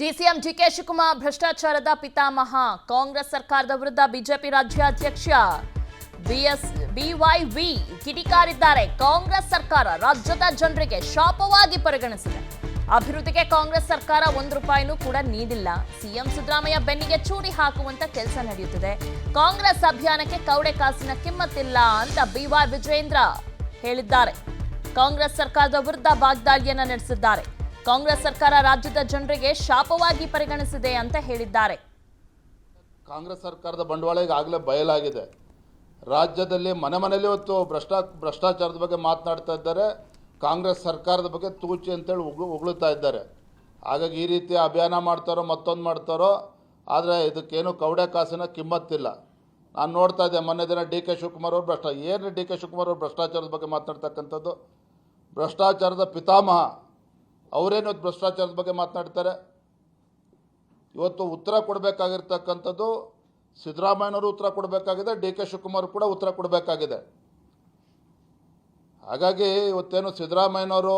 DCM DK Shivakumar ಭ್ರಷ್ಟಾಚಾರದ ಪಿತಾಮಹ. ಕಾಂಗ್ರೆಸ್ ಸರ್ಕಾರದ ವಿರುದ್ಧ ಬಿಜೆಪಿ ರಾಜ್ಯಾಧ್ಯಕ್ಷ ಬಿವೈವಿ ಕಿಡಿಕಾರಿದ್ದಾರೆ. ಕಾಂಗ್ರೆಸ್ ಸರ್ಕಾರ ರಾಜ್ಯದ ಜನರಿಗೆ ಶಾಪವಾಗಿ ಪರಿಗಣಿಸಿದೆ. ಅಭಿವೃದ್ಧಿಗೆ ಕಾಂಗ್ರೆಸ್ ಸರ್ಕಾರ ₹1 ಕೂಡ ನೀಡಿಲ್ಲ. ಸಿಎಂ ಸಿದ್ದರಾಮಯ್ಯ ಬೆನ್ನಿಗೆ ಚೂರಿ ಹಾಕುವಂತ ಕೆಲಸ ನಡೆಯುತ್ತಿದೆ. ಕಾಂಗ್ರೆಸ್ ಅಭಿಯಾನಕ್ಕೆ ಕೌಡೆ ಕಾಸಿನ ಕಿಮ್ಮತ್ತಿಲ್ಲ ಅಂತ ಬಿವೈ ವಿಜೇಂದ್ರ ಹೇಳಿದ್ದಾರೆ. ಕಾಂಗ್ರೆಸ್ ಸರ್ಕಾರದ ವಿರುದ್ಧ ವಾಗ್ದಾಳಿಯನ್ನ ನಡೆಸಿದ್ದಾರೆ. ಕಾಂಗ್ರೆಸ್ ಸರ್ಕಾರ ರಾಜ್ಯದ ಜನರಿಗೆ ಶಾಪವಾಗಿ ಪರಿಗಣಿಸಿದೆ ಅಂತ ಹೇಳಿದ್ದಾರೆ. ಕಾಂಗ್ರೆಸ್ ಸರ್ಕಾರದ ಬಂಡವಾಳ ಈಗಾಗಲೇ ಬಯಲಾಗಿದೆ. ರಾಜ್ಯದಲ್ಲಿ ಮನೆ ಮನೆಯಲ್ಲಿ ಇವತ್ತು ಭ್ರಷ್ಟಾಚಾರದ ಬಗ್ಗೆ ಮಾತನಾಡ್ತಾ ಇದ್ದಾರೆ. ಕಾಂಗ್ರೆಸ್ ಸರ್ಕಾರದ ಬಗ್ಗೆ ತೂಚಿ ಅಂತೇಳಿ ಉಗುಳುತ್ತಾ ಇದ್ದಾರೆ. ಹಾಗಾಗಿ ಈ ರೀತಿ ಅಭಿಯಾನ ಮಾಡ್ತಾರೋ ಮತ್ತೊಂದು ಮಾಡ್ತಾರೋ, ಆದರೆ ಇದಕ್ಕೇನು ಕೌಡೆ ಕಾಸಿನ ಕಿಮ್ಮತ್ತಿಲ್ಲ. ನಾನು ನೋಡ್ತಾ ಇದ್ದೆ ಮೊನ್ನೆ ದಿನ ಡಿ ಕೆ ಶಿವಕುಮಾರ್ ಅವರು ಏನು ಡಿ ಕೆ ಶಿವಕುಮಾರ್ ಅವರು ಭ್ರಷ್ಟಾಚಾರದ ಬಗ್ಗೆ ಮಾತನಾಡ್ತಕ್ಕಂಥದ್ದು, ಭ್ರಷ್ಟಾಚಾರದ ಪಿತಾಮಹ ಅವರೇನು ಭ್ರಷ್ಟಾಚಾರದ ಬಗ್ಗೆ ಮಾತನಾಡ್ತಾರೆ. ಇವತ್ತು ಉತ್ತರ ಕೊಡಬೇಕಾಗಿರ್ತಕ್ಕಂಥದ್ದು ಸಿದ್ದರಾಮಯ್ಯನವರು ಉತ್ತರ ಕೊಡಬೇಕಾಗಿದೆ, ಡಿ ಕೆ ಶಿವಕುಮಾರ್ ಕೂಡ ಉತ್ತರ ಕೊಡಬೇಕಾಗಿದೆ. ಹಾಗಾಗಿ ಇವತ್ತೇನು ಸಿದ್ದರಾಮಯ್ಯನವರು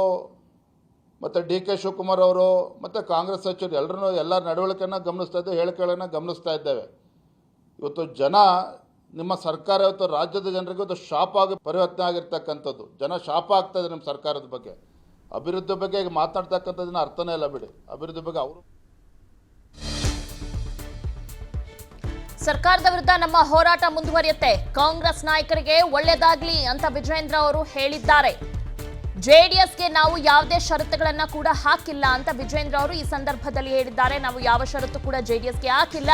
ಮತ್ತು ಡಿ ಕೆ ಶಿವಕುಮಾರ್ ಅವರು ಮತ್ತು ಕಾಂಗ್ರೆಸ್ ಸಚಿವರು ಎಲ್ಲ ನಡವಳಿಕೆಯನ್ನು ಗಮನಿಸ್ತಾ ಇದ್ದೇವೆ, ಹೇಳಿಕೆಗಳನ್ನು ಗಮನಿಸ್ತಾ ಇದ್ದೇವೆ. ಇವತ್ತು ಜನ ನಿಮ್ಮ ಸರ್ಕಾರ ಇವತ್ತು ರಾಜ್ಯದ ಜನರಿಗೆ ಇವತ್ತು ಶಾಪ ಆಗಿ ಪರಿವರ್ತನೆ ಆಗಿರ್ತಕ್ಕಂಥದ್ದು. ಜನ ಶಾಪ ಆಗ್ತಾ ಇದೆ ನಿಮ್ಮ ಸರ್ಕಾರದ ಬಗ್ಗೆ. ಅಭಿವೃದ್ಧಿ ಬಗ್ಗೆ ಈಗ ಮಾತನಾಡ್ತಕ್ಕಂಥದ್ದನ್ನ ಅರ್ಥನೇ ಇಲ್ಲ ಬಿಡಿ. ಅಭಿವೃದ್ಧಿ ಬಗ್ಗೆ ಅವರು ಸರ್ಕಾರದ ವಿರುದ್ಧ ನಮ್ಮ ಹೋರಾಟ ಮುಂದುವರಿಯುತ್ತೆ, ಕಾಂಗ್ರೆಸ್ ನಾಯಕರಿಗೆ ಒಳ್ಳೆಯದಾಗ್ಲಿ ಅಂತ ವಿಜೇಂದ್ರ ಅವರು ಹೇಳಿದ್ದಾರೆ. ಜೆಡಿಎಸ್ಗೆ ನಾವು ಯಾವುದೇ ಷರತ್ತುಗಳನ್ನ ಕೂಡ ಹಾಕಿಲ್ಲ ಅಂತ ವಿಜೇಂದ್ರ ಅವರು ಈ ಸಂದರ್ಭದಲ್ಲಿ ಹೇಳಿದ್ದಾರೆ. ನಾವು ಯಾವ ಷರತ್ತು ಕೂಡ ಜೆಡಿಎಸ್ಗೆ ಹಾಕಿಲ್ಲ.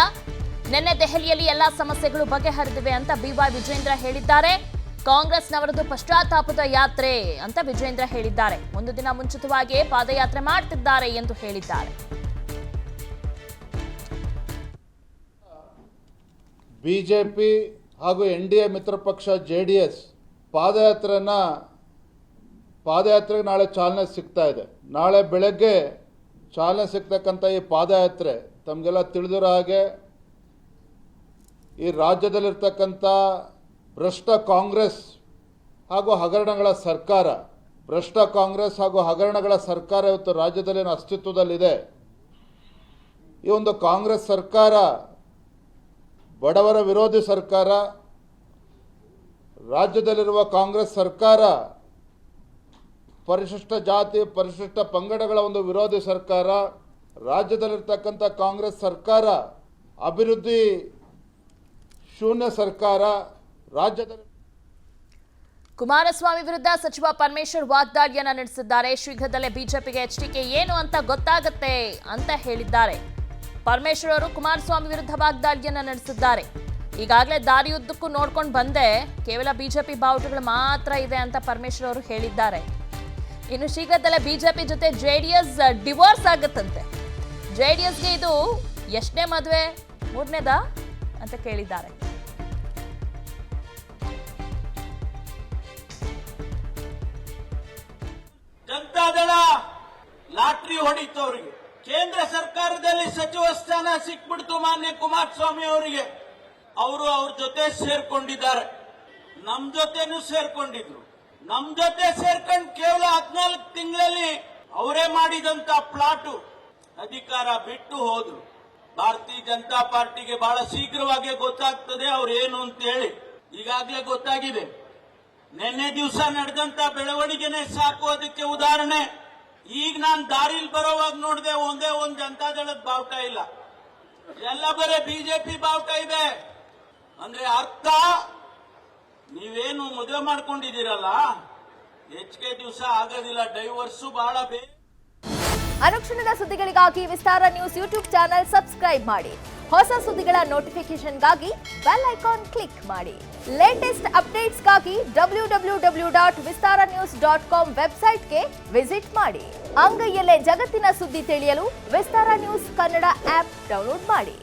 ನಿನ್ನೆ ದೆಹಲಿಯಲ್ಲಿ ಎಲ್ಲಾ ಸಮಸ್ಯೆಗಳು ಬಗೆಹರಿದಿವೆ ಅಂತ ಬಿವೈ ವಿಜೇಂದ್ರ ಹೇಳಿದ್ದಾರೆ. ಕಾಂಗ್ರೆಸ್ನವರದು ಪಶ್ಚಾತ್ತಾಪದ ಯಾತ್ರೆ ಅಂತ ವಿಜೇಂದ್ರ ಹೇಳಿದ್ದಾರೆ. ಒಂದು ದಿನ ಮುಂಚಿತವಾಗಿಯೇ ಪಾದಯಾತ್ರೆ ಮಾಡ್ತಿದ್ದಾರೆ ಎಂದು ಹೇಳಿದ್ದಾರೆ. ಬಿಜೆಪಿ ಹಾಗೂ NDA ಮಿತ್ರ ಪಕ್ಷ JDS ಪಾದಯಾತ್ರೆಗೆ ನಾಳೆ ಚಾಲನೆ ಸಿಗ್ತಾ ಇದೆ. ನಾಳೆ ಬೆಳಗ್ಗೆ ಚಾಲನೆ ಸಿಗ್ತಕ್ಕಂಥ ಈ ಪಾದಯಾತ್ರೆ ತಮಗೆಲ್ಲ ತಿಳಿದಿರೋ ಹಾಗೆ ಈ ರಾಜ್ಯದಲ್ಲಿರ್ತಕ್ಕಂಥ ಭ್ರಷ್ಟ ಕಾಂಗ್ರೆಸ್ ಹಾಗೂ ಹಗರಣಗಳ ಸರ್ಕಾರ, ಇವತ್ತು ರಾಜ್ಯದಲ್ಲಿ ಅಸ್ತಿತ್ವದಲ್ಲಿದೆ. ಈ ಒಂದು ಕಾಂಗ್ರೆಸ್ ಸರ್ಕಾರ ಬಡವರ ವಿರೋಧಿ ಸರ್ಕಾರ. ರಾಜ್ಯದಲ್ಲಿರುವ ಕಾಂಗ್ರೆಸ್ ಸರ್ಕಾರ ಪರಿಶಿಷ್ಟ ಜಾತಿ ಪರಿಶಿಷ್ಟ ಪಂಗಡಗಳ ಒಂದು ವಿರೋಧಿ ಸರ್ಕಾರ. ರಾಜ್ಯದಲ್ಲಿರ್ತಕ್ಕಂಥ ಕಾಂಗ್ರೆಸ್ ಸರ್ಕಾರ ಅಭಿವೃದ್ಧಿ ಶೂನ್ಯ ಸರ್ಕಾರ. ರಾಜ್ಯದಲ್ಲಿ ಕುಮಾರಸ್ವಾಮಿ ವಿರುದ್ಧ ಸಚಿವ ಪರಮೇಶ್ವರ್ ವಾಗ್ದಾಳಿಯನ್ನ ನಡೆಸಿದ್ದಾರೆ. ಶೀಘ್ರದಲ್ಲೇ ಬಿಜೆಪಿಗೆ HDK ಏನು ಅಂತ ಗೊತ್ತಾಗುತ್ತೆ ಅಂತ ಹೇಳಿದ್ದಾರೆ. ಪರಮೇಶ್ವರ್ ಅವರು ಕುಮಾರಸ್ವಾಮಿ ವಿರುದ್ಧ ವಾಗ್ದಾಳಿಯನ್ನ ನಡೆಸಿದ್ದಾರೆ. ಈಗಾಗಲೇ ದಾರಿಯುದ್ದಕ್ಕೂ ನೋಡ್ಕೊಂಡು ಬಂದೆ, ಕೇವಲ ಬಿಜೆಪಿ ಬಾವುಟಗಳು ಮಾತ್ರ ಇದೆ ಅಂತ ಪರಮೇಶ್ವರ್ ಅವರು ಹೇಳಿದ್ದಾರೆ. ಇನ್ನು ಶೀಘ್ರದಲ್ಲೇ ಬಿಜೆಪಿ ಜೊತೆ JDS ಡಿವೋರ್ಸ್ ಆಗುತ್ತಂತೆ. JDSಗೆ ಇದು ಎಷ್ಟನೇ ಮದುವೆ, 3ನೇದಾ ಅಂತ ಕೇಳಿದ್ದಾರೆ. ಜನತಾದಳ ಲಾಟ್ರಿ ಹೊಡಿತು ಅವರಿಗೆ. ಕೇಂದ್ರ ಸರ್ಕಾರದಲ್ಲಿ ಸಚಿವ ಸ್ಥಾನ ಸಿಕ್ಬಿಡ್ತು ಮಾನ್ಯ ಕುಮಾರಸ್ವಾಮಿ ಅವರಿಗೆ. ಅವರು ಅವ್ರ ಜೊತೆ ಸೇರ್ಕೊಂಡಿದ್ದಾರೆ, ನಮ್ ಜೊತೆನೂ ಸೇರ್ಕೊಂಡಿದ್ರು. ನಮ್ ಜೊತೆ ಸೇರ್ಕೊಂಡು ಕೇವಲ 14 ತಿಂಗಳಲ್ಲಿ ಅವರೇ ಮಾಡಿದಂತ ಪ್ಲಾಟು ಅಧಿಕಾರ ಬಿಟ್ಟು ಹೋದ್ರು. ಭಾರತೀಯ ಜನತಾ ಪಾರ್ಟಿಗೆ ಬಹಳ ಶೀಘ್ರವಾಗಿ ಗೊತ್ತಾಗ್ತದೆ ಅವ್ರು ಏನು ಅಂತ ಹೇಳಿ. ಈಗಾಗಲೇ ಗೊತ್ತಾಗಿದೆ. ನಿನ್ನೆ ದಿವಸ ನಡೆದಂತ ಬೆಳವಣಿಗೆನೆ ಸಾಕು ಅದಕ್ಕೆ ಉದಾಹರಣೆ. ಈಗ ನಾನು ದಾರಿಲಿ ಬರೋವಾಗ ನೋಡಿದೆ, ಒಂದೇ ಒಂದು ಜನತಾದಳದ ಬಾವುಟ ಇಲ್ಲ, ಎಲ್ಲ ಬರೀ ಬಿಜೆಪಿ ಬಾವುಟ ಇದೆ. ಅಂದ್ರೆ ಅರ್ಥ, ನೀವೇನು ಮದುವೆ ಮಾಡ್ಕೊಂಡಿದ್ದೀರಲ್ಲ, ಹೆಚ್ಚಿಗೆ ದಿವಸ ಆಗೋದಿಲ್ಲ, ಡೈವರ್ಸು ಬಹಳ ಬೇಗ. ಅನುಕ್ಷಣದ ಸುದ್ದಿಗಳಿಗಾಗಿ ವಿಸ್ತಾರ ನ್ಯೂಸ್ ಯೂಟ್ಯೂಬ್ ಚಾನೆಲ್ ಸಬ್ಸ್ಕ್ರೈಬ್ ಮಾಡಿ. ಹೊಸ ಸುದ್ದಿಗಳ ನೋಟಿಫಿಕೇಶನ್ಗಾಗಿ ಬೆಲ್ ಐಕಾನ್ ಕ್ಲಿಕ್ ಮಾಡಿ. ಲೇಟೆಸ್ಟ್ ಅಪ್ಡೇಟ್ಸ್ಗಾಗಿ www.vistaranews.com ವೆಬ್ಸೈಟ್ಗೆ ವಿಸಿಟ್ ಮಾಡಿ. ಅಂಗೈಯಲ್ಲೇ ಜಗತ್ತಿನ ಸುದ್ದಿ ತಿಳಿಯಲು ವಿಸ್ತಾರ ನ್ಯೂಸ್ ಕನ್ನಡ ಆಪ್ ಡೌನ್ಲೋಡ್ ಮಾಡಿ.